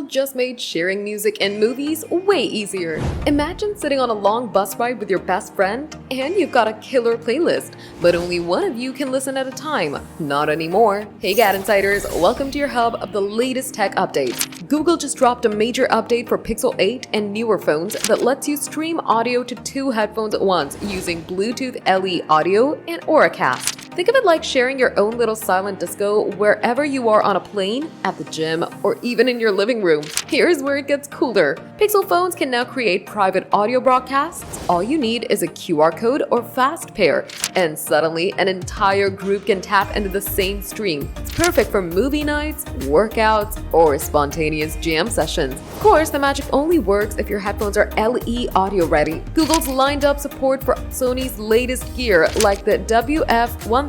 Pixel just made sharing music and movies way easier. Imagine sitting on a long bus ride with your best friend, and you've got a killer playlist, but only one of you can listen at a time. Not anymore. Hey GadInsiders, welcome to your hub of the latest tech updates. Google just dropped a major update for Pixel 8 and newer phones that lets you stream audio to 2 headphones at once using Bluetooth LE Audio and Auracast. Think of it like sharing your own little silent disco wherever you are on a plane, at the gym, or even in your living room. Here's where it gets cooler. Pixel phones can now create private audio broadcasts. All you need is a QR code or fast pair, and suddenly an entire group can tap into the same stream. It's perfect for movie nights, workouts, or spontaneous jam sessions. Of course, the magic only works if your headphones are LE audio ready. Google's lined up support for Sony's latest gear like the WF-1000XM5,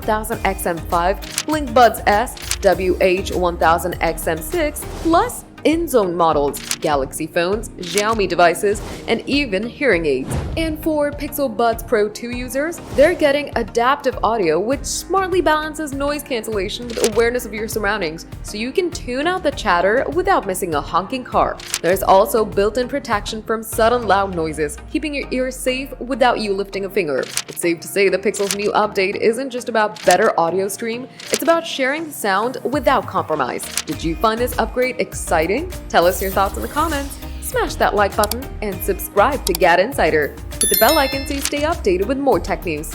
Blink Buds S, WH-1000XM6, plus in-zone models, Galaxy phones, Xiaomi devices, and even hearing aids. And for Pixel Buds Pro 2 users, they're getting adaptive audio, which smartly balances noise cancellation with awareness of your surroundings, so you can tune out the chatter without missing a honking car. There's also built-in protection from sudden loud noises, keeping your ears safe without you lifting a finger. It's safe to say that Pixel's new update isn't just about better audio stream, it's about sharing the sound without compromise. Did you find this upgrade exciting? Tell us your thoughts in the comments, smash that like button, and subscribe to GadInsider. Hit the bell icon so you stay updated with more tech news.